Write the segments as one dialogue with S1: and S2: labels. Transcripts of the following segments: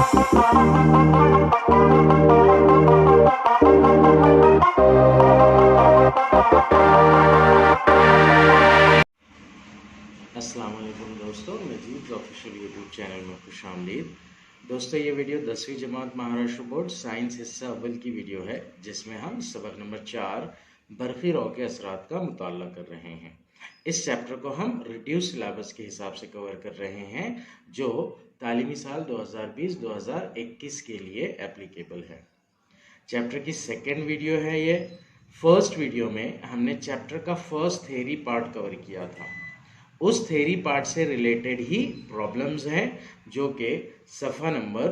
S1: अस्सलाम वालेकुम दोस्तों, मजीद ऑफिशियल यूट्यूब चैनल में खुशामदीद। दोस्तों, ये वीडियो 10वीं जमात महाराष्ट्र बोर्ड साइंस हिस्सा अव्वल की वीडियो है, जिसमें हम सबक नंबर 4 बर्क़ी रॉ के असरात का मुताला कर रहे हैं। इस चैप्टर को हम रिड्यूस सिलेबस के हिसाब से कवर कर रहे हैं, जो तालीमी साल 2020-2021 के लिए एप्लीकेबल है। चैप्टर की सेकेंड वीडियो है ये। फर्स्ट वीडियो में हमने चैप्टर का फर्स्ट थ्योरी पार्ट कवर किया था। उस थ्योरी पार्ट से रिलेटेड ही प्रॉब्लम्स हैं, जो कि सफ़ा नंबर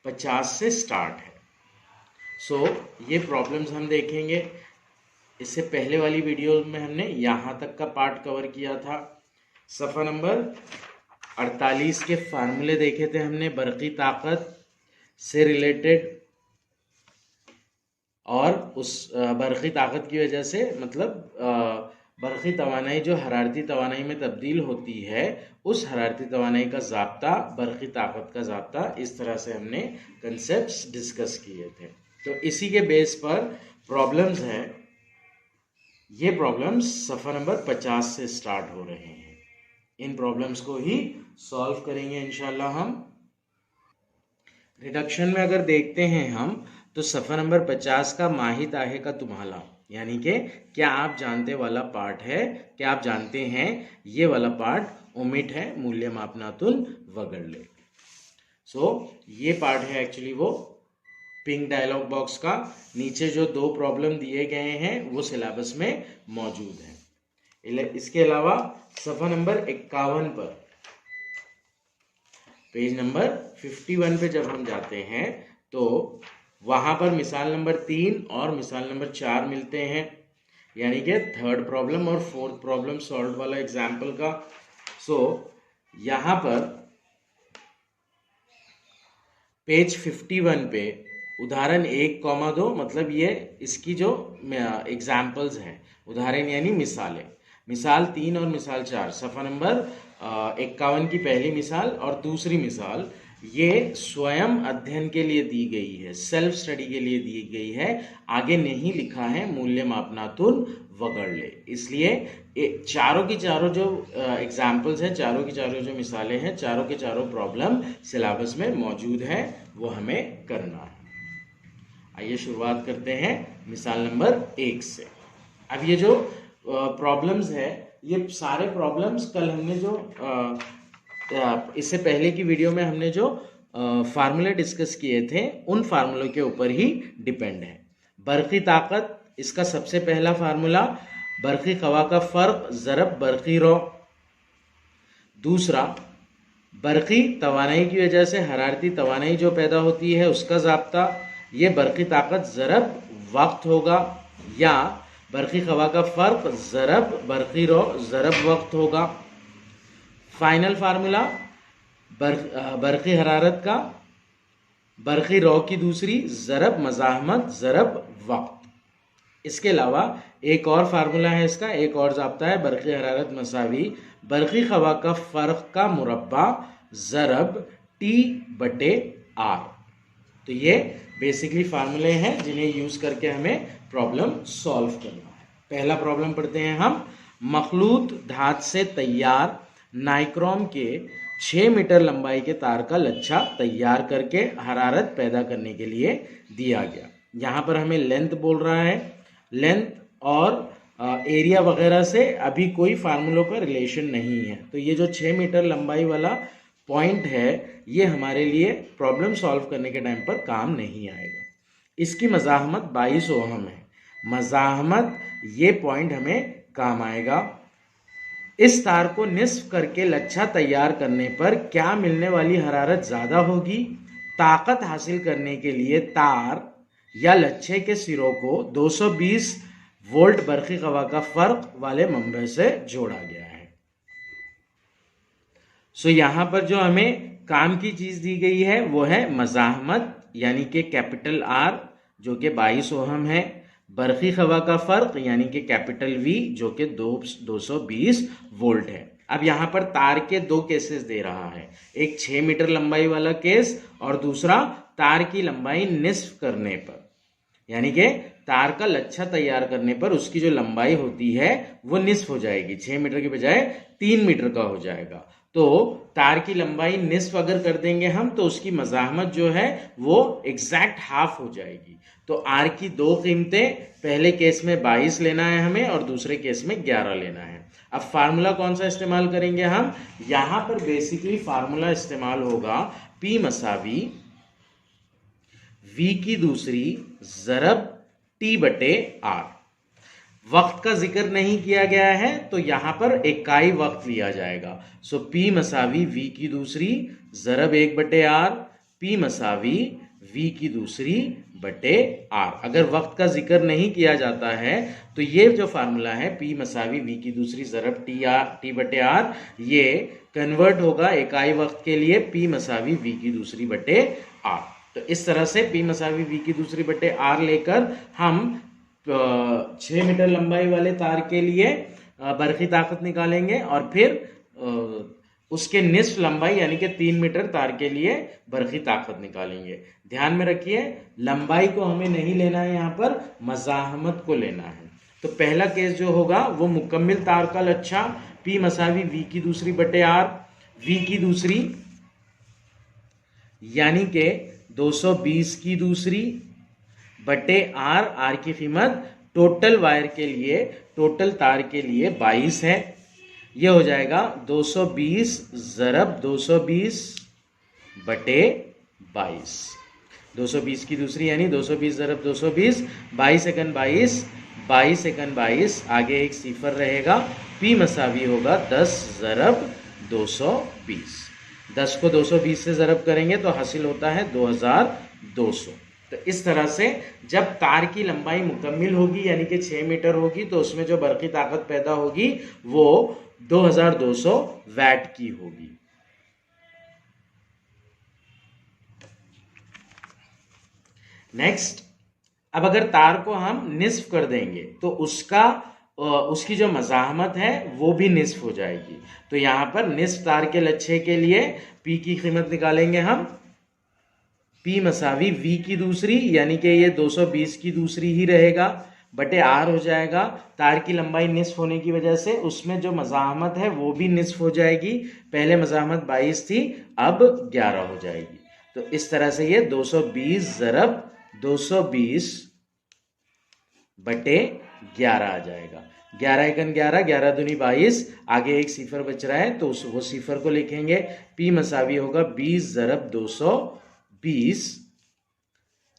S1: 50 से स्टार्ट है। ये प्रॉब्लम्स हम देखेंगे। इससे पहले वाली वीडियो में हमने यहाँ तक का पार्ट कवर किया था। सफ़ा नंबर 48 के फार्मूले देखे थे हमने बर्क़ी ताकत से रिलेटेड, और उस बर्क़ी ताकत की वजह से मतलब बर्क़ी तवानाई जो हरारती तवानाई में तब्दील होती है, उस हरारती तवानाई का ज़ाब्ता, बर्क़ी ताकत का ज़ाब्ता, इस तरह से हमने कंसेप्ट्स डिस्कस किए थे। तो इसी के बेस पर प्रॉब्लम्स हैं। ये प्रॉब्लम्स सफ़ा नंबर 50 से स्टार्ट हो रहे हैं। इन प्रॉब्लम्स को ही सॉल्व करेंगे इंशाल्लाह हम। रिडक्शन में अगर देखते हैं हम, तो सफ़ा नंबर 50 का माही ताहे का तुम्हाला, यानी कि क्या आप जानते वाला पार्ट है, क्या आप जानते हैं ये वाला पार्ट ओमिट है, मूल्य मापनातुन वगड़ले। ये पार्ट है एक्चुअली वो पिंक डायलॉग बॉक्स का। नीचे जो दो प्रॉब्लम दिए गए हैं वो सिलेबस में मौजूद है। इसके अलावा सफ़ा नंबर 51 पर, पेज नंबर 51 पे जब हम जाते हैं, तो वहां पर मिसाल नंबर 3 और मिसाल नंबर 4 मिलते हैं, यानी कि थर्ड प्रॉब्लम और फोर्थ प्रॉब्लम सॉल्व वाला एग्जाम्पल का। यहाँ पर पेज 51 पे उदाहरण 1,2 मतलब ये इसकी जो एग्जाम्पल्स हैं, उदाहरण यानी मिसालें, मिसाल 3 और मिसाल 4 सफ़ा नंबर 51 की पहली मिसाल और दूसरी मिसाल ये स्वयं अध्ययन के लिए दी गई है, सेल्फ स्टडी के लिए दी गई है। आगे नहीं लिखा है मूल्य मापनातुन वगड़ले, इसलिए चारों की चारों जो एग्जाम्पल्स हैं, चारों की चारों जो मिसालें हैं, चारों के चारों प्रॉब्लम सिलेबस में मौजूद है, वो हमें करना है। आइए शुरुआत करते हैं मिसाल नंबर 1 से। अब ये जो प्रॉब्लम्स है, ये सारे प्रॉब्लम्स कल हमने जो इससे पहले की वीडियो में हमने जो फार्मूले डिस्कस किए थे, उन फार्मूलों के ऊपर ही डिपेंड है। बर्क़ी ताकत, इसका सबसे पहला फार्मूला बर्क़ी ख़वा का फ़र्क ज़रब बर्क़ी रॉ। दूसरा, बर्क़ी तवानाई की वजह से हरारती तवानाई जो पैदा होती है उसका ज़ाब्ता, ये बर्क़ी ताकत ज़रब वक्त होगा, या बर्क़ी ख़वा का फ़र्क ज़रब बर्क़ी रॉ ज़रब वक्त होगा। फाइनल फार्मूला बर्क़ी हरारत का बर्क़ी रॉ की दूसरी ज़रब मज़ाहमत ज़रब वक्त। इसके अलावा एक और फार्मूला है इसका, एक और ज़ाब्ता है, बर्क़ी हरारत मसावी बर्क़ी ख़वा का फ़र्क का मुरब्बा ज़रब T/R। तो ये बेसिकली फार्मूले हैं जिन्हें यूज़ करके हमें प्रॉब्लम सॉल्व करना है। पहला प्रॉब्लम पढ़ते हैं हम। मखलूत धात से तैयार नाइक्रोम के 6 मीटर लंबाई के तार का लच्छा तैयार करके हरारत पैदा करने के लिए दिया गया। यहाँ पर हमें लेंथ बोल रहा है। लेंथ और एरिया वगैरह से अभी कोई फार्मूलों का रिलेशन नहीं है, तो ये जो 6 मीटर लंबाई वाला पॉइंट है, ये हमारे लिए प्रॉब्लम सॉल्व करने के टाइम पर काम नहीं आएगा। इसकी मज़ाहमत 22 ओहम है। मज़ाहमत ये पॉइंट हमें काम आएगा। इस तार को निस्फ करके लच्छा तैयार करने पर क्या मिलने वाली हरारत ज़्यादा होगी? ताकत हासिल करने के लिए तार या लच्छे के सिरों को 220 वोल्ट बर्क़ी ख़वा का फ़र्क वाले मंबे से जोड़ा गया है। यहाँ पर जो हमें काम की चीज़ दी गई है वो है मज़ाहमत, यानी कि कैपिटल R जो कि 22 ओहम है, बर्क़ी ख़वा का फ़र्क यानी कि कैपिटल V जो कि 220 वोल्ट है। अब यहाँ पर तार के दो केसेस दे रहा है, एक 6 मीटर लंबाई वाला केस और दूसरा तार की लंबाई निस्फ करने पर, यानी कि तार का लच्छा तैयार करने पर उसकी जो लंबाई होती है वो निस्फ हो जाएगी, 6 मीटर की बजाय 3 मीटर का हो जाएगा। तो तार की लंबाई निस्फ अगर कर देंगे हम तो उसकी मज़ाहमत जो है वो एग्जैक्ट हाफ हो जाएगी। तो आर की दो कीमतें, पहले केस में 22 लेना है हमें और दूसरे केस में 11 लेना है। अब फार्मूला कौन सा इस्तेमाल करेंगे हम, यहां पर बेसिकली फार्मूला इस्तेमाल होगा P मसावी V की दूसरी ज़रब T बटे R। वक्त का जिक्र नहीं किया गया है तो यहां पर इकाई वक्त लिया जाएगा। सो P मसावी V की दूसरी ज़रब 1 बटे R, P मसावी V की दूसरी बटे R। अगर वक्त का जिक्र नहीं किया जाता है तो ये जो फार्मूला है P मसावी V की दूसरी ज़रब T बटे R, ये कन्वर्ट होगा इकाई वक्त के लिए P मसावी V की दूसरी बटे R। तो इस तरह से P मसावी V की दूसरी बटे R लेकर हम 6 मीटर लंबाई वाले तार के लिए बरक़ी ताकत निकालेंगे और फिर उसके निस्फ लंबाई यानी कि 3 मीटर तार के लिए बरक़ी ताकत निकालेंगे। ध्यान में रखिए लंबाई को हमें नहीं लेना है, यहाँ पर मज़ाहमत को लेना है। तो पहला केस जो होगा वो मुकम्मिल तार का लच्छा P मसावी V की दूसरी बटे R, V की दूसरी यानी कि 220 की दूसरी बटे R, R की कीमत टोटल वायर के लिए, टोटल तार के लिए 22 है। ये हो जाएगा 220 ज़रब 220 बटे 22, 220 की दूसरी यानी 220 ज़रब 220, 22 एकन 22, 22 एकन 22, आगे एक सिफर रहेगा। P मसावी होगा 10 ज़रब 220, 10 को 220 से ज़रब करेंगे तो हासिल होता है 2200। तो इस तरह से जब तार की लंबाई मुकम्मिल होगी यानी कि 6 मीटर होगी तो उसमें जो बरक़ी ताकत पैदा होगी वो 2200 वैट की होगी। नेक्स्ट, अब अगर तार को हम निस्फ कर देंगे तो उसकी जो मज़ाहमत है वो भी निस्फ हो जाएगी। तो यहां पर निस्फ तार के लच्छे के लिए P की कीमत निकालेंगे हम, P मसावी V की दूसरी यानी कि ये 220 की दूसरी ही रहेगा बटे R हो जाएगा। तार की लंबाई निस्फ होने की वजह से उसमें जो मज़ाहमत है वो भी निस्फ हो जाएगी, पहले मज़ाहमत 22 थी अब 11 हो जाएगी। तो इस तरह से ये 220 ज़रब 220 बटे 11 आ जाएगा। 11 एकन 11, 11 दूनी 22, आगे एक सिफर बच रहा है तो वो सिफर को लिखेंगे। P मसावी होगा 20 ज़रब 220,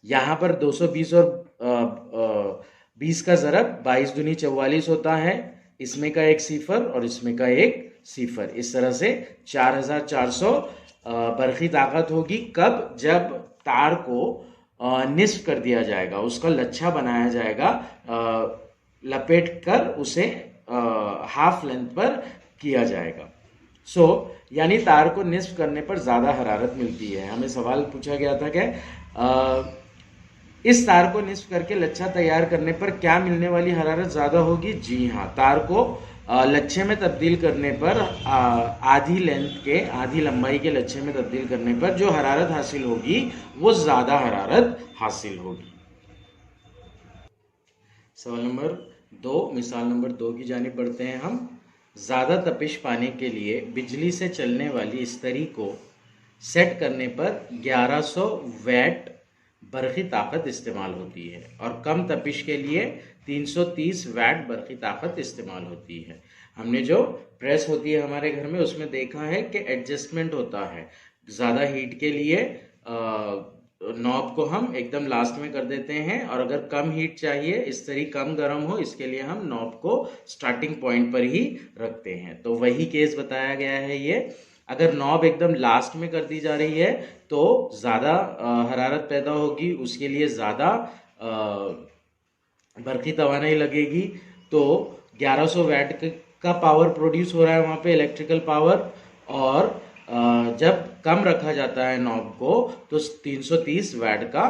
S1: यहां पर 220 और 20 का ज़रब 22 दूनी 44 होता है, इसमें का एक सिफर और इसमें का एक सिफर, इस तरह से 4400 बरक़ी ताकत होगी। कब, जब तार को निस्फ कर दिया जाएगा, उसका लच्छा बनाया जाएगा, लपेट कर उसे हाफ लेंथ पर किया जाएगा। यानी तार को निस्फ करने पर ज़्यादा हरारत मिलती है। हमें सवाल पूछा गया था कि इस तार को निस्फ करके लच्छा तैयार करने पर क्या मिलने वाली हरारत ज़्यादा होगी। जी हाँ, तार को लच्छे में तब्दील करने पर आधी लेंथ के, आधी लंबाई के लच्छे में तब्दील करने पर जो हरारत हासिल होगी वो ज़्यादा हरारत हासिल होगी। सवाल नंबर 2, मिसाल नंबर 2 की जानिब बढ़ते हैं हम। ज़्यादा तपिश पाने के लिए बिजली से चलने वाली इस्तरी को सेट करने पर 1100 वैट बरक़ी ताकत इस्तेमाल होती है और कम तपिश के लिए 330 वैट बरक़ी ताकत इस्तेमाल होती है। हमने जो प्रेस होती है हमारे घर में उसमें देखा है कि एडजस्टमेंट होता है। ज़्यादा हीट के लिए नॉब को हम एकदम लास्ट में कर देते हैं और अगर कम हीट चाहिए, इस्तरी कम गर्म हो, इसके लिए हम नॉब को स्टार्टिंग पॉइंट पर ही रखते हैं। तो वही केस बताया गया है ये। अगर नॉब एकदम लास्ट में कर दी जा रही है तो ज़्यादा हरारत पैदा होगी, उसके लिए ज़्यादा बरक़ी तवानाई लगेगी। तो 1100 वैट का पावर प्रोड्यूस हो रहा है वहाँ पे, इलेक्ट्रिकल पावर, और जब कम रखा जाता है नॉब को तो 330 वैट का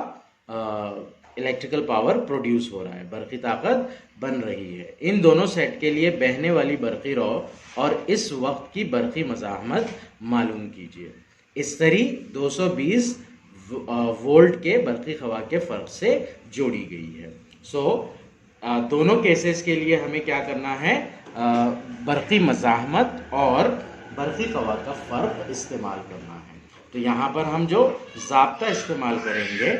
S1: इलेक्ट्रिकल पावर प्रोड्यूस हो रहा है, बरक़ी ताकत बन रही है। इन दोनों सेट के लिए बहने वाली बरक़ी रॉ और इस वक्त की बरक़ी मज़ाहमत मालूम कीजिए। इस्तरी 220 वोल्ट के बरक़ी ख़वा के फ़र्क से जोड़ी गई है। दोनों केसेस के लिए हमें क्या करना है, बरक़ी मज़ाहमत और बरक़ी ख़वा का फ़र्क इस्तेमाल करना है। तो यहाँ पर हम जो ज़ाब्ता इस्तेमाल करेंगे,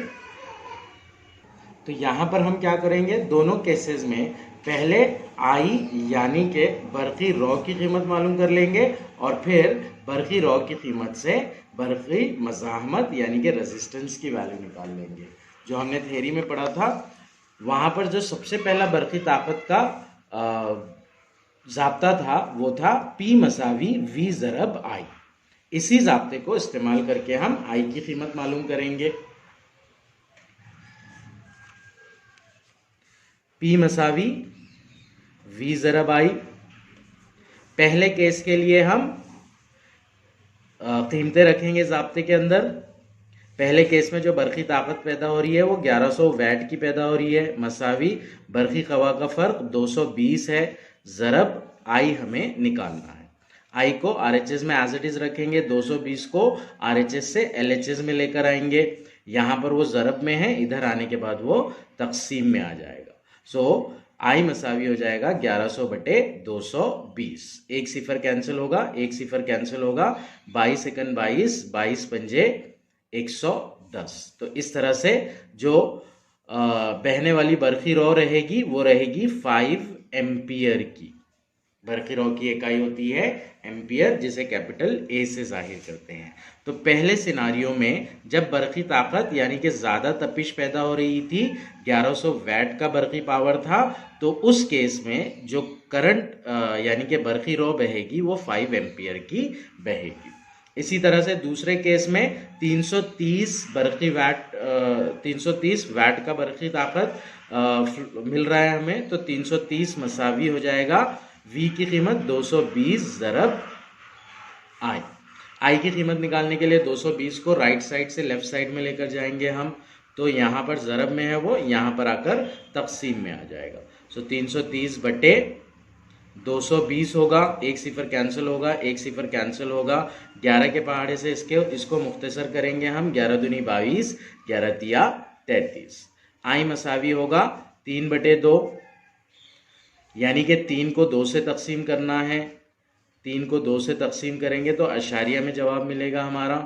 S1: तो यहाँ पर हम क्या करेंगे, दोनों केसेस में पहले आई यानी कि बरक़ी रॉ की कीमत मालूम कर लेंगे और फिर बरक़ी रॉ की कीमत से बरक़ी मज़ाहमत यानी कि रेजिस्टेंस की वैल्यू निकाल लेंगे। जो हमने थ्योरी में पढ़ा था वहाँ पर जो सबसे पहला बरक़ी ताकत का ज़ाब्ता था वो था P मसावी V ज़रब I। इसी ज़ाब्ते को इस्तेमाल करके हम I की कीमत मालूम करेंगे। P मसावी V ज़रब I। पहले केस के लिए हम कीमतें रखेंगे ज़ाब्ते के अंदर। पहले केस में जो बरक़ी ताकत पैदा हो रही है वो 1100 वैट की पैदा हो रही है, मसावी बरक़ी ख़वा का फ़र्क 220 है, ज़रब आई हमें निकालना है। आई को RHS में एज इट इज़ रखेंगे, 220 को RHS से LHS में लेकर आएंगे। यहाँ पर वो ज़रब में है, इधर आने के बाद वो तकसीम में आ जाएगा। आई मसावी हो जाएगा 1100 बटे 220। एक सिफर कैंसिल होगा, एक सिफर कैंसिल होगा, 22 एकन 22, 22 पंजे 110। तो इस तरह से जो बहने वाली बरक़ी रॉ रहेगी वो रहेगी 5 एम्पियर की। बरक़ी रॉ की इकाई होती है एम्पियर, जिसे कैपिटल A से जाहिर करते हैं। तो पहले सिनारियो में जब बरक़ी ताकत यानी कि ज़्यादा तपिश पैदा हो रही थी, 1100 वैट का बरक़ी पावर था, तो उस केस में जो करंट यानी कि बरक़ी रॉ बहेगी वो 5 एम्पियर की बहेगी। इसी तरह से दूसरे केस में 330 वैट का बरक़ी ताकत मिल रहा है हमें, तो 330 मसावी हो जाएगा V की कीमत 220 ज़रब I। I की कीमत निकालने के लिए 220 को राइट साइड से लेफ्ट साइड में लेकर जाएंगे हम, तो यहाँ पर ज़रब में है वो, यहाँ पर आकर तकसीम में आ जाएगा। 330 बटे 220 होगा, एक सिफर कैंसिल होगा, एक सिफर कैंसिल होगा, 11 के पहाड़े से इसको मुख्तसर करेंगे हम, 11 दूनी 22, 11 तिया 33। आई मसावी होगा 3 बटे 2, यानी कि 3 को 2 से तकसीम करना है। 3 को 2 से तकसीम करेंगे तो अशारिया में जवाब मिलेगा हमारा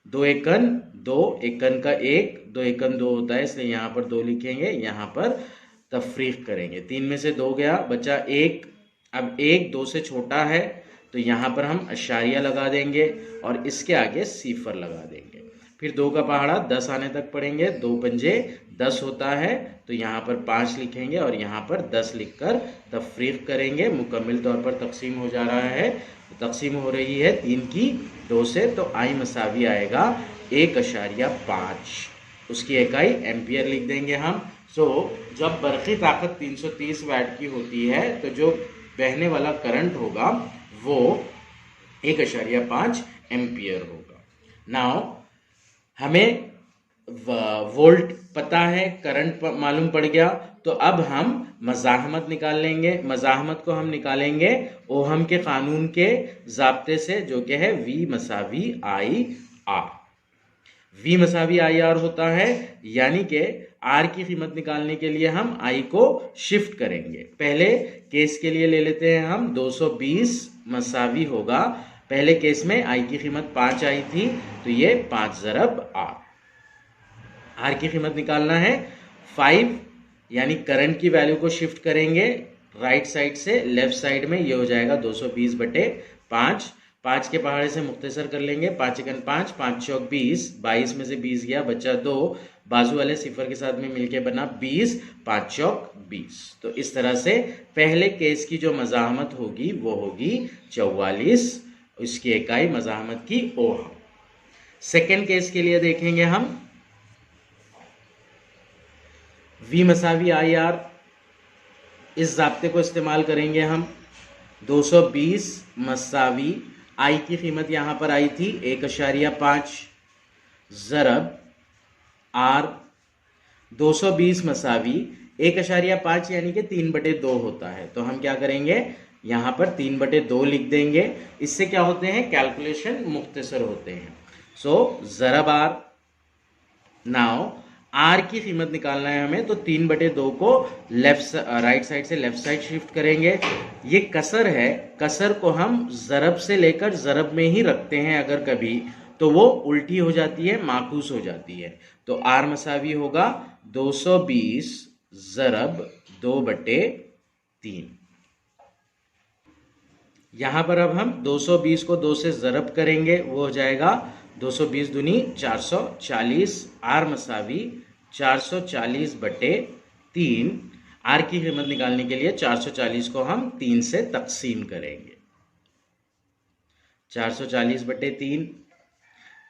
S1: 2 एकन 2, एकन का 1, 2 एकन 2 होता है, इसलिए यहाँ पर 2 लिखेंगे, यहाँ पर तफरीक करेंगे। 3 में से 2 गया, बचा 1। अब 1 2 से छोटा है तो यहाँ पर हम अशारिया लगा देंगे और इसके आगे सिफर लगा देंगे। फिर 2 का पहाड़ा 10 आने तक पढ़ेंगे, 2 पंजे 10 होता है, तो यहाँ पर 5 लिखेंगे और यहाँ पर 10 लिखकर तफरीक करेंगे। मुकम्मल तौर पर तकसीम हो जा रहा है, तकसीम हो रही है 3 की 2 से, तो आई मसावी आएगा 1.5, उसकी इकाई एम्पियर लिख देंगे हम। जब बरक़ी ताकत 330 वैट की होती है तो जो बहने वाला करंट होगा वो 1.5 एम्पियर होगा। नाउ हमें वोल्ट पता है, करंट मालूम पड़ गया, तो अब हम मज़ाहमत निकाल लेंगे। मज़ाहमत को हम निकालेंगे ओहम के कानून के ज़ाब्ते से, जो कि है V मसावी IR। V मसावी IR होता है, यानी कि R की कीमत निकालने के लिए हम I को शिफ्ट करेंगे। पहले केस के लिए ले लेते हैं हम, 220 मसावी होगा, पहले केस में I की कीमत 5 आई थी, तो ये 5 ज़रब R। R की कीमत निकालना है 5, यानी करंट की वैल्यू को शिफ्ट करेंगे राइट साइड से लेफ्ट साइड में, ये हो जाएगा 220 बटे 5। 5 के पहाड़े से मुख्तसर कर लेंगे, 5 एकन 5, 5 चौक 20, 22 में से 20 गया, बचा 2, बाजू वाले सिफर के साथ में मिलके बना 20, 5 चौक 20। तो इस तरह से पहले केस की जो मज़ाहमत होगी वो होगी 44, इसकी इकाई मज़ाहमत की ओहम। सेकेंड केस के लिए देखेंगे हम, V मसावी IR, इस ज़ाब्ते को इस्तेमाल करेंगे हम। 220 मसावी I की कीमत यहाँ पर आई थी 1.5 ज़रब R। 220 मसावी 1.5 यानी कि 3/2 होता है। तो हम क्या करेंगे, यहाँ पर 3/2 लिख देंगे। इससे क्या होते हैं, कैलकुलेशन मुख्तसर होते हैं। सो ज़रब आर। नाउ आर की कीमत निकालना है हमें, तो 3/2 को राइट साइड से लेफ्ट साइड शिफ्ट करेंगे। ये कसर है, कसर को हम ज़रब से लेकर ज़रब में ही रखते हैं, अगर कभी तो वो उल्टी हो जाती है, माकूस हो जाती है। तो आर मसावी होगा 220 ज़रब 2/3। यहां पर अब हम 220 को 2 से ज़रब करेंगे, वो हो जाएगा 220 दूनी 440। आर मसावी 440/3। आर की कीमत निकालने के लिए 440 को हम 3 से तकसीम करेंगे। 440/3,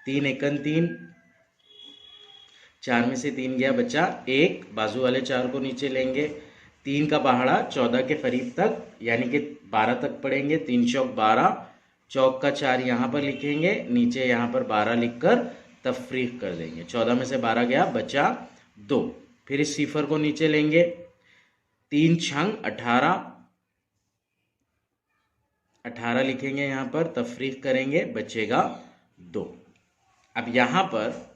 S1: 3 एकन 3, 4 में से 3 गया, बचा 1। बाजू वाले 4 को नीचे लेंगे। 3 का पहाड़ा 14 के करीब तक, यानी कि 12 तक पढ़ेंगे। 3 चौक 12, चौक का 4 यहाँ पर लिखेंगे, नीचे यहाँ पर 12 लिखकर तफरीक कर देंगे। 14 में से 12 गया, बचा 2। फिर इस सिफर को नीचे लेंगे। 3 छंग 18, 18 लिखेंगे, यहाँ पर तफरीक करेंगे, बचेगा 2। अब यहाँ पर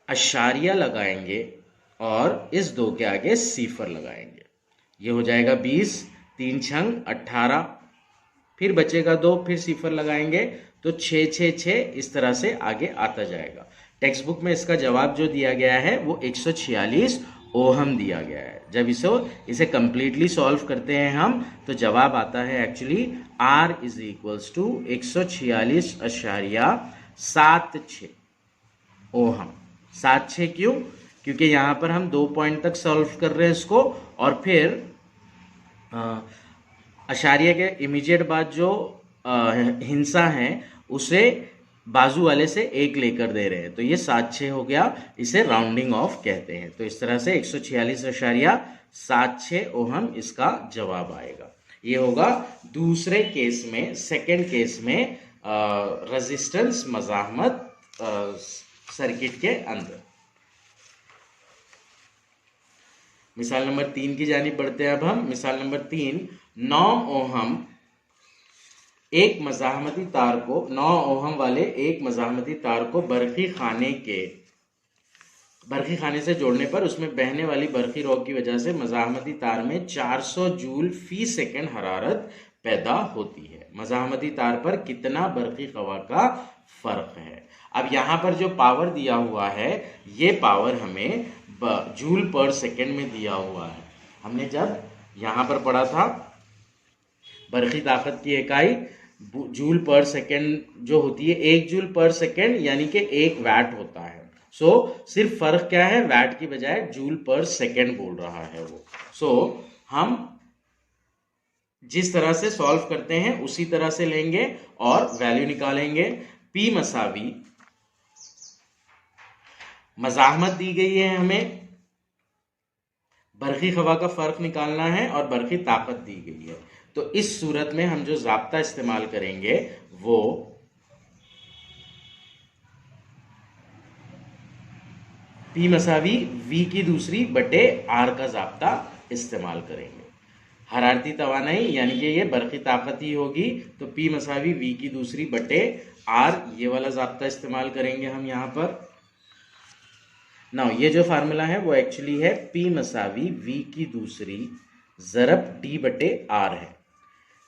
S1: अशारिया लगाएंगे और इस 2 के आगे सिफर लगाएंगे। ये हो जाएगा 20। 3 छंग 18, फिर बचेगा 2, फिर सिफर लगाएंगे, तो 6 6 6 इस तरह से आगे आता जाएगा। टेक्स्ट बुक में इसका जवाब जो दिया गया है वो 146 ओहम दिया गया है। जब इसे कंप्लीटली सॉल्व करते हैं हम, तो जवाब आता है actually R is equals to 146.76 ohm. 76 क्यों? क्योंकि यहाँ पर हम 2 पॉइंट तक सॉल्व कर रहे हैं इसको, और फिर अशारिया के इमीडिएट बाद जो हिंसा है उसे बाजू वाले से 1 लेकर दे रहे हैं, तो ये 7-6 हो गया। इसे राउंडिंग ऑफ कहते हैं। तो इस तरह से 146.76 ओहम इसका जवाब आएगा। ये होगा दूसरे केस में, सेकंड केस में रेजिस्टेंस मज़ाहमत सर्किट के अंदर। मिसाल नंबर 3 की जानिब बढ़ते हैं अब हम। मिसाल नंबर 3, 9 ओहम एक मज़ाहमती तार को 9 ओहम वाले एक मज़ाहमती तार को बरक़ी खाने से जोड़ने पर उसमें बहने वाली बरक़ी रॉ की वजह से मज़ाहमती तार में 400 जूल फी सेकंड हरारत पैदा होती है। मज़ाहमती तार पर कितना बरक़ी ख़वा का फ़र्क है? अब यहाँ पर जो पावर दिया हुआ है, ये पावर हमें जूल पर सेकंड में दिया हुआ है। हमने जब यहाँ पर पढ़ा था, बरक़ी ताकत की इकाई जूल पर सेकंड जो होती है, 1 जूल पर सेकंड यानी कि 1 वैट होता है। सो सिर्फ फर्क क्या है, वैट की बजाय जूल पर सेकंड बोल रहा है वो। सो हम जिस तरह से सॉल्व करते हैं उसी तरह से लेंगे और वैल्यू निकालेंगे। P मसावी मज़ाहमत दी गई है, हमें बरक़ी ख़वा का फ़र्क निकालना है और बरक़ी ताकत दी गई है। तो इस सूरत में हम जो ज़ाब्ता इस्तेमाल करेंगे वो P मसावी V की दूसरी बटे R का ज़ाब्ता इस्तेमाल करेंगे। हरारती तवानाई यानी कि ये बरक़ी ताकत ही होगी, तो P मसावी V की दूसरी बटे R, ये वाला ज़ाब्ता इस्तेमाल करेंगे हम यहाँ पर। नाउ ये जो फार्मूला है वो एक्चुअली है P मसावी V की दूसरी ज़रब D बटे R है।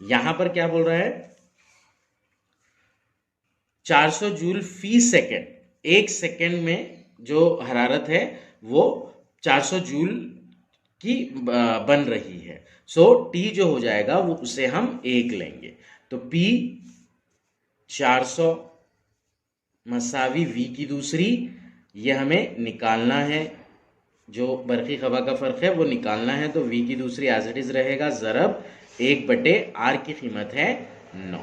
S1: यहां पर क्या बोल रहा है, 400 जूल फी सेकेंड, 1 सेकेंड में जो हरारत है वो 400 जूल की बन रही है। सो T जो हो जाएगा वो उसे हम 1 लेंगे। तो P 400 मसावी V की दूसरी, ये हमें निकालना है। जो बरक़ी ख़वा का फ़र्क है वो निकालना है, तो V की दूसरी एज इट इज़ रहेगा ज़रब 1 बटे R की कीमत है 9।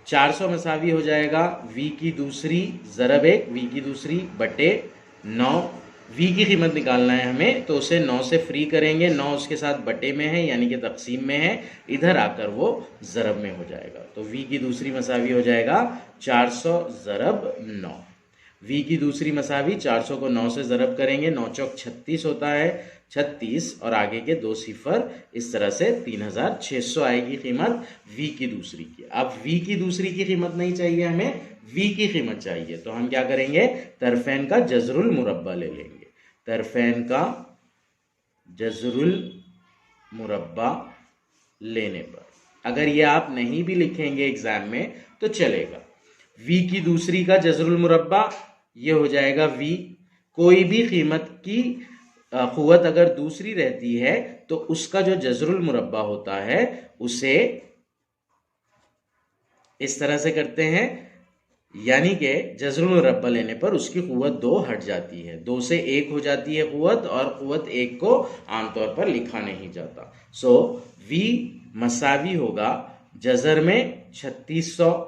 S1: 400 मसावी हो जाएगा V की दूसरी ज़रब 1, V की दूसरी बटे 9। V की कीमत निकालना है हमें, तो उसे 9 से फ्री करेंगे। 9 उसके साथ बटे में है यानी कि तकसीम में है, इधर आकर वो ज़रब में हो जाएगा। तो V की दूसरी मसावी हो जाएगा 400 ज़रब 9। v की दूसरी मसावी 400 को 9 से ज़रब करेंगे, 9 चौक 36 होता है, 36 और आगे के 2 सिफर, इस तरह से 3600 आएगी कीमत v की दूसरी की। अब v की दूसरी की कीमत नहीं चाहिए हमें, v की कीमत चाहिए, तो हम क्या करेंगे, तरफैन का जज़रुल मुरब्बा ले लेंगे। तरफैन का जज़रुल मुरब्बा लेने पर, अगर ये आप नहीं भी लिखेंगे एग्जाम में तो चलेगा। v की दूसरी का जज़रुल मुरब्बा ये हो जाएगा v। कोई भी कीमत की क़ुव्वत अगर दूसरी रहती है तो उसका जो जज़रुल मुरब्बा होता है उसे इस तरह से करते हैं, यानी कि जज़रुल मुरब्बा लेने पर उसकी क़ुव्वत 2 हट जाती है, 2 से 1 हो जाती है क़ुव्वत, और क़ुव्वत 1 को आमतौर पर लिखा नहीं जाता। सो v मसावी होगा जज़र में 3600।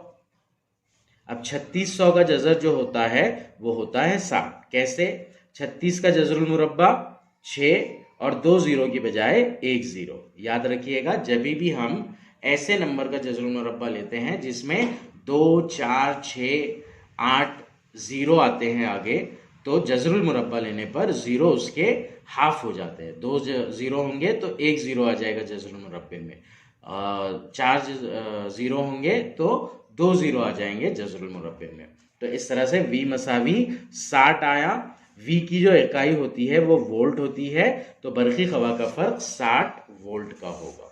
S1: अब 3600 का जज़र जो होता है वो होता है 60। कैसे? 36 का जज़रुल मुरब्बा 6 और 2 ज़ीरो की बजाय 1 ज़ीरो। याद रखिएगा, जब भी हम ऐसे नंबर का जज़रुल मुरब्बा लेते हैं जिसमें 2, 4, 6, 8 ज़ीरो आते हैं आगे, तो जज़रुल मुरब्बा लेने पर ज़ीरो उसके हाफ हो जाते हैं। 2 ज़ीरो होंगे तो 1 ज़ीरो आ जाएगा जज़रुल मुरब्बे में, 4 ज़ीरो होंगे तो 2 ज़ीरो आ जाएंगे जज़रुल मुरब्बे में। तो इस तरह से v मसावी 60 आया। v की जो इकाई होती है वो वोल्ट होती है, तो बरक़ी ख़वा का फ़र्क 60 वोल्ट का होगा।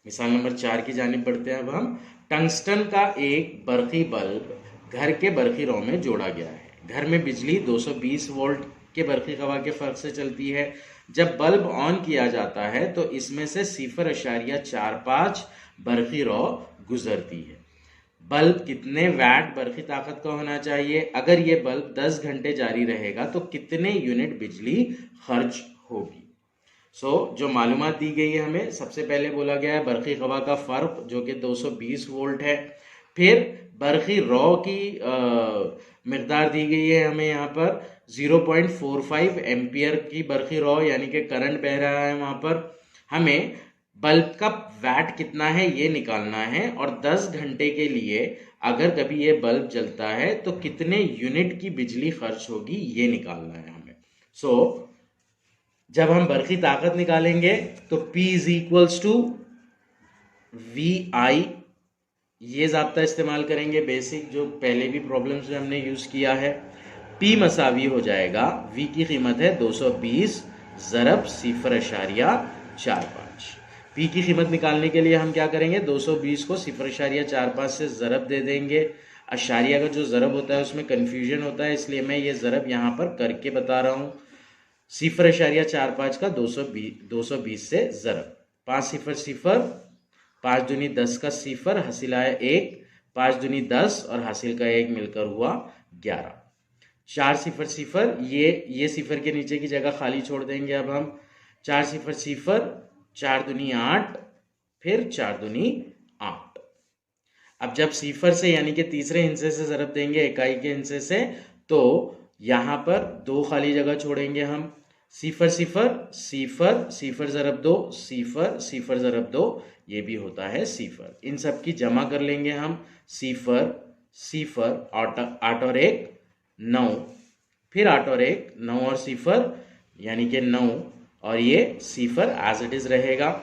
S1: मिसाल नंबर 4 की जानिब बढ़ते हैं। अब हम टंगस्टन का एक बरक़ी बल्ब घर के बरक़ी रॉ में जोड़ा गया है। घर में बिजली 220 वोल्ट के बरक़ी ख़वा के फ़र्क से चलती है। जब बल्ब ऑन किया जाता है तो इसमें से 0.45 बरक़ी रॉ गुजरती है। बल्ब कितने वैट बरक़ी ताकत का होना चाहिए? अगर ये बल्ब 10 घंटे जारी रहेगा तो कितने यूनिट बिजली खर्च होगी? जो मालूमात दी गई है हमें, सबसे पहले बोला गया है बरक़ी ख़वा का फ़र्क जो कि 220 वोल्ट है। फिर बरक़ी रॉ की मिक़दार दी गई है हमें यहाँ पर 0.45 एम्पियर की बरक़ी रॉ, यानी कि करंट बह रहा है वहाँ पर। हमें बल्ब का वैट कितना है ये निकालना है, और 10 घंटे के लिए अगर कभी ये बल्ब जलता है तो कितने यूनिट की बिजली खर्च होगी ये निकालना है हमें। जब हम बरक़ी ताकत निकालेंगे तो P is equals to VI, ये ज़ाब्ता इस्तेमाल करेंगे बेसिक, जो पहले भी प्रॉब्लम्स में हमने यूज़ किया है। P मसावी हो जाएगा, V की कीमत है 220 ज़रब 0.45। P की कीमत निकालने के लिए हम क्या करेंगे, 220 को 0.45 से ज़रब दे देंगे। अशारिया का जो ज़रब होता है उसमें कन्फ्यूजन होता है, इसलिए मैं ये ज़रब यहाँ पर करके बता रहा हूँ। 0.45 का 220 से ज़रब, 5 0 0, 5 दूनी 10 का 0, हासिल आया 1, 5 दूनी 10 और हासिल का 1 मिलकर हुआ 11। 4 0 0, ये 0 के नीचे की जगह खाली छोड़ देंगे। अब हम 4 0 0, 4 दूनी 8, फिर 4 दूनी 8। अब जब 0 से यानी कि तीसरे हिस्से से ज़रब देंगे इकाई के हिस्से से, तो यहाँ पर 2 खाली जगह छोड़ेंगे हम। 0 0 0 0 ज़रब 2 0 0 ज़रब 2, ये भी होता है 0। इन सब की जमा कर लेंगे हम। 0 0 8 और 1 9, फिर 8 और 1 9 और 0 यानी कि 9, और ये 0 एज इट इज रहेगा।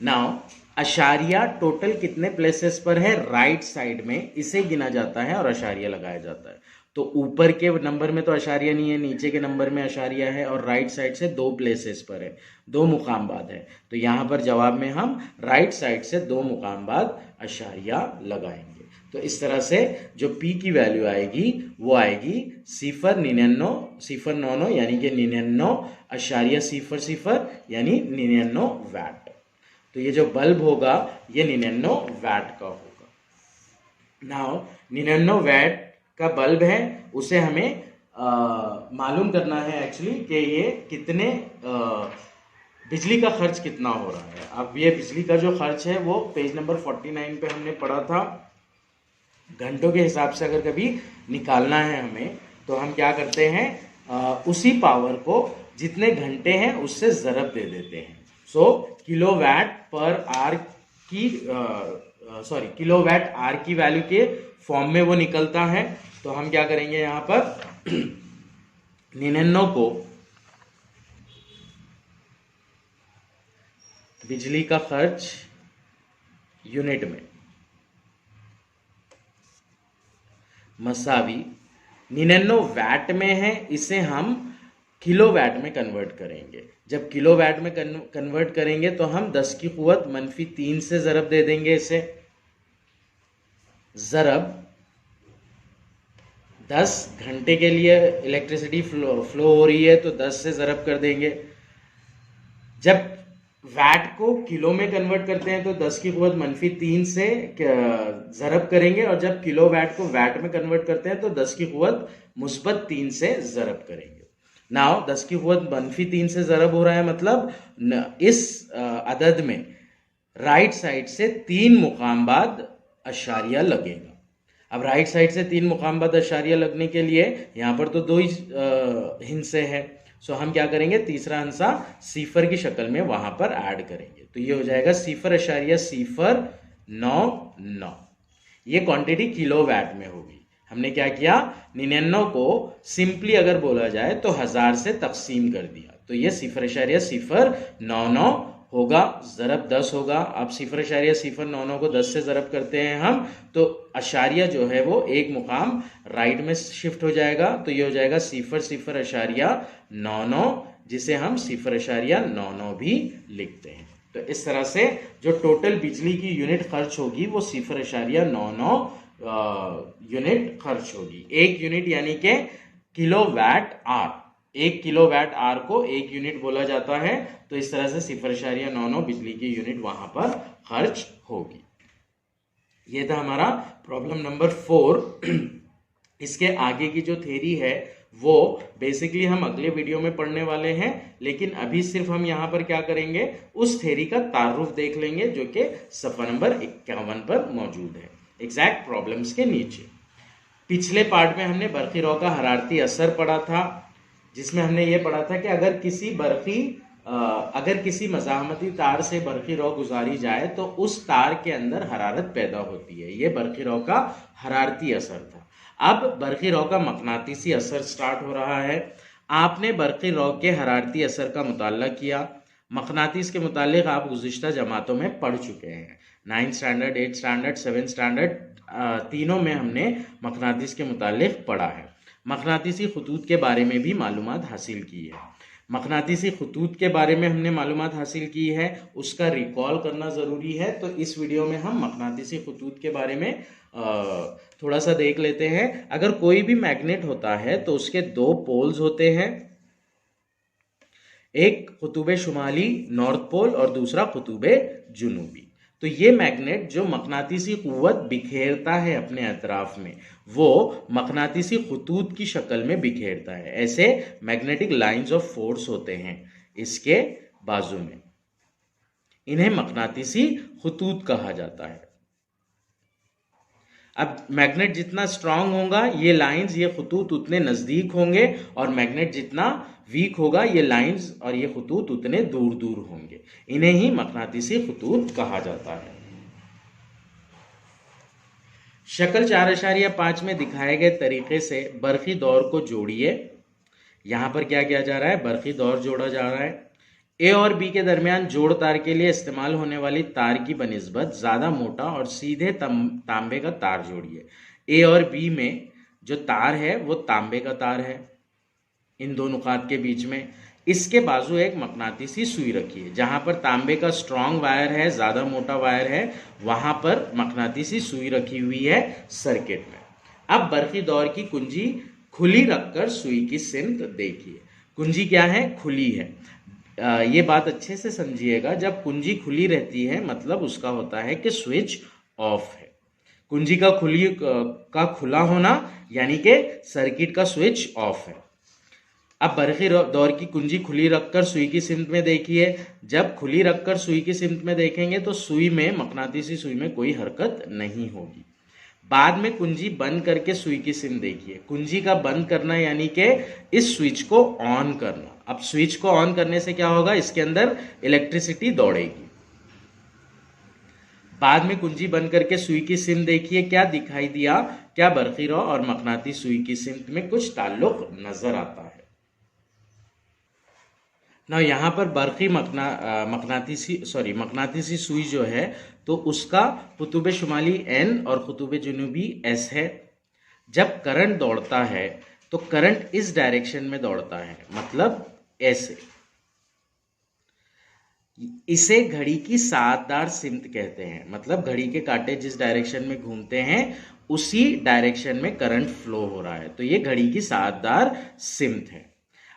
S1: नाउ अशारिया टोटल कितने प्लेसेस पर है? राइट साइड में, इसे गिना जाता है और अशारिया लगाया जाता है। तो ऊपर के नंबर में तो अशारिया नहीं है, नीचे के नंबर में अशारिया है, और राइट साइड से 2 प्लेसेस पर है, 2 मुकाम बाद है। तो यहाँ पर जवाब में हम राइट साइड से 2 मुकाम बाद अशारिया लगाएंगे। तो इस तरह से जो P की वैल्यू आएगी वो आएगी 0.99 यानी कि 99.00 यानी 99 वैट। तो ये जो बल्ब होगा ये 99 वैट का होगा। नाउ 99 वैट का बल्ब है, उसे हमें मालूम करना है एक्चुअली कि ये कितने बिजली का खर्च कितना हो रहा है। अब ये बिजली का जो खर्च है वो पेज नंबर 49 पे हमने पढ़ा था। घंटों के हिसाब से अगर कभी निकालना है हमें, तो हम क्या करते हैं, उसी पावर को जितने घंटे हैं उससे ज़रब दे देते हैं। किलोवाट पर आवर की किलोवाट आर की वैल्यू के फॉर्म में वो निकलता है। तो हम क्या करेंगे यहाँ पर 99 को बिजली का खर्च यूनिट में मसावी 99 वैट में है, इसे हम किलोवाट में कन्वर्ट करेंगे। जब किलोवाट में कन्वर्ट करेंगे तो हम 10 की कुव्वत -3 से ज़रब दे देंगे। इसे ज़रब 10 घंटे के लिए इलेक्ट्रिसिटी फ्लो हो रही है तो 10 से ज़रब कर देंगे। जब वैट को किलो में कन्वर्ट करते हैं तो 10 की कुव्वत -3 से ज़रब करेंगे, और जब किलो वैट को वैट में कन्वर्ट करते हैं तो 10 की कुव्वत -3 से ज़रब करेंगे। नाउ 10 की कुव्वत -3 से ज़रब हो रहा है, मतलब इस अदद में राइट साइड से 3 मुकाम बाद अशारिया लगेगा। अब राइट साइड से 3 मुकाम बाद अशारिया लगने के लिए यहाँ पर तो 2 ही हिस्से हैं, सो हम क्या करेंगे, तीसरा हिस्सा सिफर की शक्ल में वहां पर ऐड करेंगे। तो ये हो जाएगा 0.09। ये क्वांटिटी किलोवाट में होगी। हमने क्या किया, 99 को सिंपली अगर बोला जाए तो 1000 से तकसीम कर दिया, तो ये 0.099 होगा, ज़रब 10 होगा। अब 0.099 को 10 से ज़रब करते हैं हम, तो अशारिया जो है वो एक मुकाम राइट में शिफ्ट हो जाएगा, तो ये हो जाएगा 0.99, जिसे हम 0.99 भी लिखते हैं। तो इस तरह से जो टोटल बिजली की यूनिट खर्च होगी वो 0.99 यूनिट खर्च होगी। एक यूनिट यानी कि किलोवाट आर, 1 किलोवाट आर को 1 यूनिट बोला जाता है। तो इस तरह से 0.99 बिजली की यूनिट वहां पर खर्च होगी। ये था हमारा प्रॉब्लम नंबर 4। इसके आगे की जो थ्योरी है वो बेसिकली हम अगले वीडियो में पढ़ने वाले हैं, लेकिन अभी सिर्फ हम यहाँ पर क्या करेंगे, उस थ्योरी का तारुफ देख लेंगे जो कि सफ़ा नंबर 51 पर मौजूद है, एग्जैक्ट प्रॉब्लम्स के नीचे। पिछले पार्ट में हमने बरक़ी रॉ का हरारती असर पढ़ा था, जिसमें हमने ये पढ़ा था कि अगर किसी मज़ाहमती तार से बरक़ी रॉ गुजारी जाए तो उस तार के अंदर हरारत पैदा होती है। ये बरक़ी रॉ का हरारती असर था। अब बरक़ी रॉ का मक़नातीसी असर स्टार्ट हो रहा है। आपने बरक़ी रॉ के हरारती असर का मुताला किया। मक़नातीस के मुतालिक आप गुज़िश्ता जमातों में पढ़ चुके हैं, 9th standard, 8th standard, 7th standard, तीनों में हमने मक़नातीस के मुतालिक पढ़ा है। मक़नातीसी ख़ुतूत के बारे में भी मालूमात हासिल की है। मक़नातीसी ख़ुतूत के बारे में हमने मालूमात हासिल की है, उसका रिकॉल करना ज़रूरी है। तो इस वीडियो में हम मक़नातीसी ख़ुतूत के बारे में थोड़ा सा देख लेते हैं। अगर कोई भी मैग्नेट होता है तो उसके 2 पोल्स होते हैं, एक क़ुतूब शुमाली नॉर्थ पोल और दूसरा क़ुतूब जुनूबी। तो ये मैग्नेट जो मक़नातीसी क़ुव्वत बिखेरता है अपने अतराफ में, वो मक़नातीसी ख़ुतूत की शक्ल में बिखेरता है। ऐसे मैग्नेटिक लाइंस ऑफ फोर्स होते हैं इसके बाजू में, इन्हें मक़नातीसी ख़ुतूत कहा जाता है। अब मैग्नेट जितना स्ट्रांग होगा ये लाइंस, ये ख़ुतूत उतने नज़दीक होंगे, और मैग्नेट जितना वीक होगा ये लाइंस और ये ख़ुतूत उतने दूर दूर होंगे। इन्हें ही मक़नातीसी ख़ुतूत कहा जाता है। शक्ल 4.5 में दिखाए गए तरीके से बरक़ी दौर को जोड़िए। यहाँ पर क्या किया जा रहा है, बरक़ी दौर जोड़ा जा रहा है। ए और बी के दरमियान जोड़ तार के लिए इस्तेमाल होने वाली तार की बनिस्बत ज़्यादा मोटा और सीधे तांबे का तार जोड़िए। ए और बी में जो तार है वो तांबे का तार है, इन 2 नुकात के बीच में। इसके बाजू एक मक़नातीसी सुई रखिए। जहाँ पर तांबे का स्ट्रॉन्ग वायर है, ज़्यादा मोटा वायर है, वहाँ पर मक़नातीसी सुई रखी हुई है सर्किट में। अब बरक़ी दौर की कुंजी खुली रखकर सुई की सिमत देखिए। कुंजी क्या है, खुली है। ये बात अच्छे से समझिएगा, जब कुंजी खुली रहती है मतलब उसका होता है कि स्विच ऑफ है। कुंजी का खुला होना यानी कि सर्किट का स्विच ऑफ है। अब बरक़ी दौर की कुंजी खुली रखकर सुई की सिमत में देखिए। जब खुली रखकर सुई की सिमत में देखेंगे तो सुई में, मक़नातीसी सुई में कोई हरकत नहीं होगी। बाद में कुंजी बंद करके सुई की सिम देखिए। कुंजी का बंद करना यानी कि इस स्विच को ऑन करना। अब स्विच को ऑन करने से क्या होगा, इसके अंदर इलेक्ट्रिसिटी दौड़ेगी। बाद में कुंजी बंद करके सुई की सिम देखिए, क्या दिखाई दिया? क्या बरखी रॉ और मकनाती सुई की सिम में कुछ ताल्लुक नजर आता है? ना यहाँ पर बरखी मकनातीसी सुई जो है तो उसका कुतुब शुमाली एन और कुतुब जुनूबी एस है। जब करंट दौड़ता है तो करंट इस डायरेक्शन में दौड़ता है, मतलब ऐसे। इसे घड़ी की सातदार सिमत कहते हैं, मतलब घड़ी के कांटे जिस डायरेक्शन में घूमते हैं उसी डायरेक्शन में करंट फ्लो हो रहा है, तो ये घड़ी की सातदार सिमत है।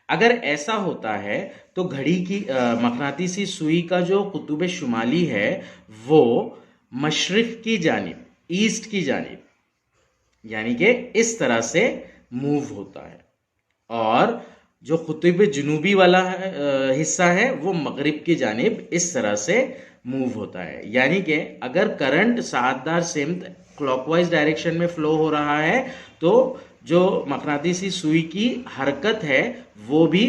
S1: अगर ऐसा होता है तो घड़ी की मकनातीसी सुई का जो कुतुब शुमाली है वो मशरिक की जानिब, ईस्ट की जानिब, यानी कि इस तरह से मूव होता है, और जो कुतुब जुनूबी वाला हिस्सा है वो मगरिब की जानिब इस तरह से मूव होता है। यानी कि अगर करंट सातदार सिमत क्लॉकवाइज डायरेक्शन में फ्लो हो रहा है तो जो मकनातीसी सुई की हरकत है वो भी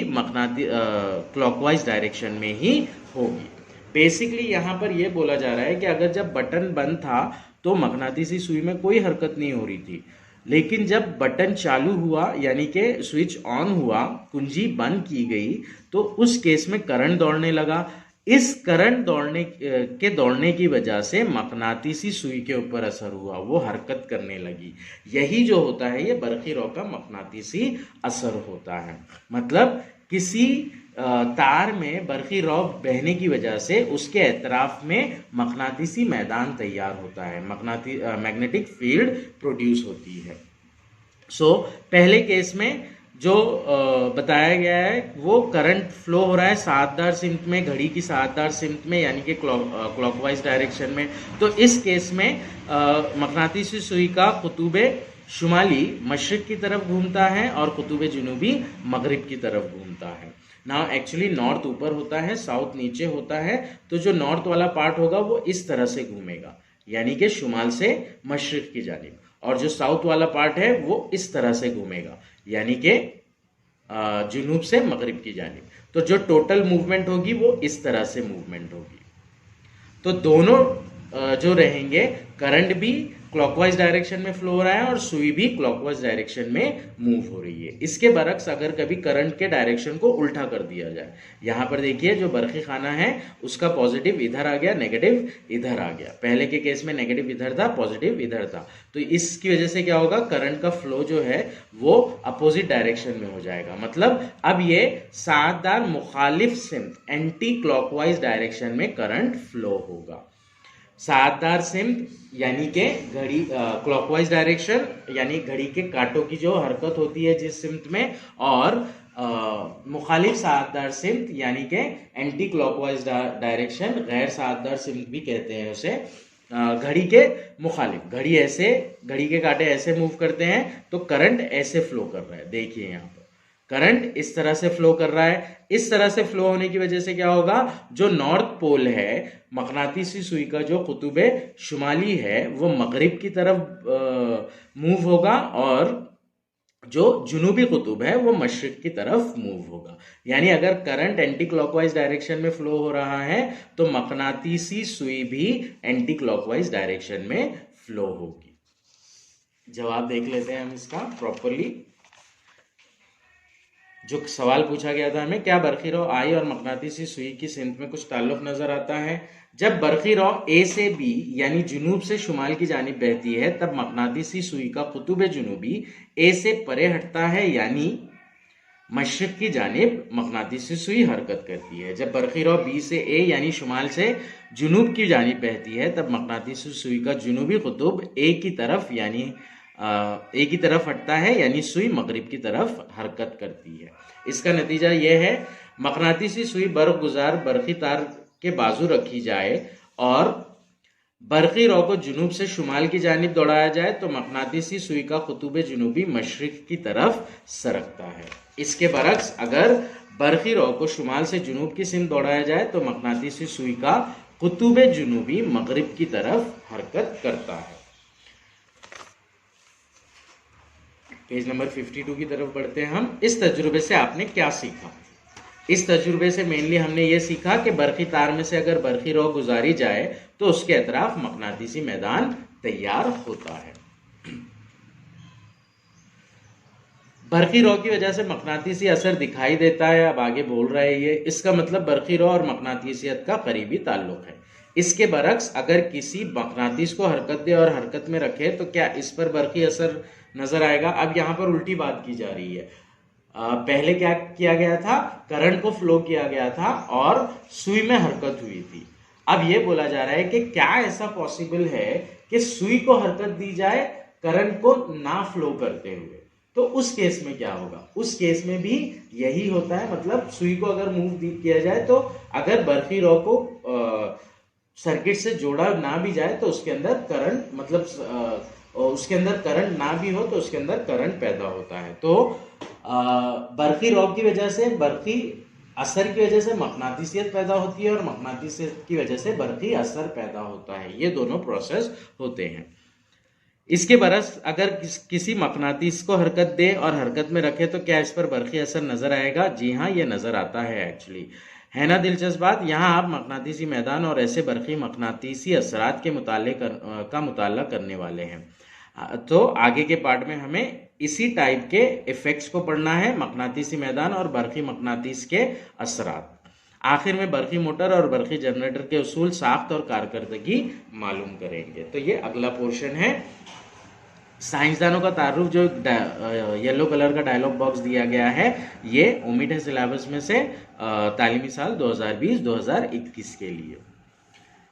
S1: क्लॉकवाइज डायरेक्शन में ही होगी। बेसिकली यहाँ पर यह बोला जा रहा है कि अगर जब बटन बंद था तो मकनातीसी सुई में कोई हरकत नहीं हो रही थी, लेकिन जब बटन चालू हुआ यानी कि स्विच ऑन हुआ, कुंजी बंद की गई, तो उस केस में करंट दौड़ने लगा। इस करंट दौड़ने की वजह से मकनातीसी सुई के ऊपर असर हुआ, वो हरकत करने लगी। यही जो होता है ये बरखी रॉ का मकनातीसी असर होता है। मतलब किसी तार में बरखी रॉ बहने की वजह से उसके एतराफ में मकनातीसी मैदान तैयार होता है, मैग्नेटिक फील्ड प्रोड्यूस होती है। पहले केस में जो बताया गया है वो करंट फ्लो हो रहा है सातदार सिमत में, घड़ी की सातदार सिमत में, यानी कि क्लॉकवाइज डायरेक्शन में। तो इस केस में मकनातीसी सुई का कुतुब शुमाली मशरिक की तरफ घूमता है और कुतुब जुनूबी मगरिब की तरफ घूमता है। नाउ एक्चुअली नॉर्थ ऊपर होता है, साउथ नीचे होता है, तो जो नॉर्थ वाला पार्ट होगा वो इस तरह से घूमेगा, यानी कि शुमाल से मशरिक की जानिब, और जो साउथ वाला पार्ट है वो इस तरह से घूमेगा, यानी कि जुनूब से मगरिब की जानिब। तो जो टोटल मूवमेंट होगी वो इस तरह से मूवमेंट होगी। तो दोनों जो रहेंगे, करंट भी क्लॉकवाइज डायरेक्शन में फ्लो हो रहा है और सुई भी क्लॉकवाइज डायरेक्शन में मूव हो रही है। इसके बरक्स अगर कभी करंट के डायरेक्शन को उल्टा कर दिया जाए, यहां पर देखिए जो बरखी खाना है उसका पॉजिटिव इधर आ गया, नेगेटिव इधर आ गया। पहले के केस में नेगेटिव इधर था, पॉजिटिव इधर था, तो इसकी वजह से क्या होगा, करंट का फ्लो जो है वो अपोजिट डायरेक्शन में हो जाएगा। मतलब अब ये सातदार मुखालिफ सिमत, एंटी क्लॉकवाइज डायरेक्शन में करंट फ्लो होगा। सातदार सिमत यानी कि घड़ी क्लॉकवाइज डायरेक्शन, यानी घड़ी के कांटों की जो हरकत होती है जिस सिमत में, और मुखालिफ सातदार सिमत यानी कि एंटी क्लॉकवाइज डायरेक्शन, गैर सातदार सिमत भी कहते हैं उसे, घड़ी के मुखालिफ। घड़ी के कांटे ऐसे मूव करते हैं तो करंट ऐसे फ्लो कर रहा है। देखिए यहाँ पर करंट इस तरह से फ्लो कर रहा है। इस तरह से फ्लो होने की वजह से क्या होगा, जो नॉर्थ पोल है मकनातीसी सुई का, जो कुतुब शुमाली है वो मगरिब की तरफ मूव होगा, और जो जुनूबी कुतुब है वो मशरिक की तरफ मूव होगा। यानी अगर करंट एंटी क्लॉकवाइज डायरेक्शन में फ्लो हो रहा है तो मकनातीसी सुई भी एंटी क्लॉकवाइज डायरेक्शन में फ्लो होगी। जवाब देख लेते हैं हम इसका प्रॉपरली। जो सवाल पूछा गया था हमें, क्या बरखी रॉ आई और मकनातीसी सुई की सिमत में कुछ ताल्लुक नजर आता है? जब बरखी रॉ ए से बी यानी जुनूब से शुमाल की जानिब बहती है तब मकनातीसी सुई का कुतुब जुनूबी ए से परे हटता है, यानी मशरिक की जानिब मकनातीसी सुई हरकत करती है। जब बरखी रॉ बी से ए यानी शुमाल से जुनूब की जानिब बहती है तब मकनातीसी सुई का जुनूबी कुतुब ए की तरफ हटता है, यानी सुई मगरिब की तरफ हरकत करती है। इसका नतीजा यह है, मकनातीसी सुई बर्फगुजार बरखी तार के बाजू रखी जाए और बरखी रॉ को जुनूब से शुमाल की जानिब दौड़ाया जाए तो मकनातीसी सुई का कुतुब जुनूबी मशरिक की तरफ सरकता है। इसके बरक्स अगर बरखी रॉ को शुमाल से जुनूब की सिमत दौड़ाया जाए तो मकनातीसी सुई का कुतुब जुनूबी मगरिब की तरफ हरकत करता है। पेज नंबर 52 की तरफ बढ़ते हैं हम। इस तजुर्बे से आपने क्या सीखा? इस तजुर्बे से मेनली हमने ये सीखा कि बरक़ी तार में से अगर बरक़ी रॉ गुजारी जाए तो उसके अतराफ मकनातीसी मैदान तैयार होता है। बरक़ी रॉ की वजह से मकनातीसी असर दिखाई देता है, अब आगे बोल रहा है ये, इसका मतलब बरक़ी रॉ और मकनातीसियत का करीबी ताल्लुक है। इसके बरक्स अगर किसी मकनातीस को हरकत दे और हरकत में रखे तो क्या इस पर बरक़ी असर नजर आएगा? अब यहाँ पर उल्टी बात की जा रही है। पहले क्या किया गया था, करंट को फ्लो किया गया था और सुई में हरकत हुई थी। अब ये बोला जा रहा है कि क्या ऐसा पॉसिबल है कि सुई को हरकत दी जाए करंट को ना फ्लो करते हुए? तो उस केस में क्या होगा? उस केस में भी यही होता है, मतलब सुई को अगर मूव किया जाए तो अगर बरक़ी रॉ को सर्किट से जोड़ा ना भी जाए तो उसके अंदर करंट, मतलब उसके अंदर करंट ना भी हो तो उसके अंदर करंट पैदा होता है। तो बरक़ी रॉ की वजह से, बरक़ी असर की वजह से मकनातीसियत पैदा होती है और मकनातीसियत की वजह से बरक़ी असर पैदा होता है। ये दोनों प्रोसेस होते हैं। इसके बरस अगर किसी मकनातीस को हरकत दे और हरकत में रखे तो क्या इस पर बरक़ी असर नजर आएगा? जी हाँ, ये नजर आता है एक्चुअली। है ना दिलचस्प बात? यहाँ आप मकनातीसी मैदान और ऐसे बरक़ी मकनातीसी असरात के मुताला करने वाले हैं। तो आगे के पार्ट में हमें इसी टाइप के इफेक्ट्स को पढ़ना है, मकनातीसी मैदान और बरक़ी मकनातीस के असरात। आखिर में बरक़ी मोटर और बरक़ी जनरेटर के उसूल, साख्त और कारकर्दगी मालूम करेंगे। तो ये अगला पोर्शन है। साइंसदानों का तारुफ जो येलो कलर का डायलॉग बॉक्स दिया गया है, ये ओमिट है सिलेबस में से तालीमी साल 2020-2021 के लिए।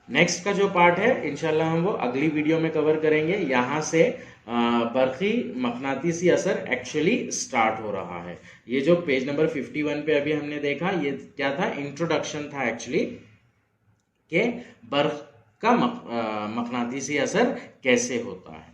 S1: नेक्स्ट का जो पार्ट है इंशाल्लाह हम वो अगली वीडियो में कवर करेंगे। यहाँ से बरक़ी मकनातीसी असर एक्चुअली स्टार्ट हो रहा है। ये जो पेज नंबर 51 पे अभी हमने देखा, ये क्या था? इंट्रोडक्शन था एक्चुअली, कि बर्फ का मकनातीसी असर कैसे होता है।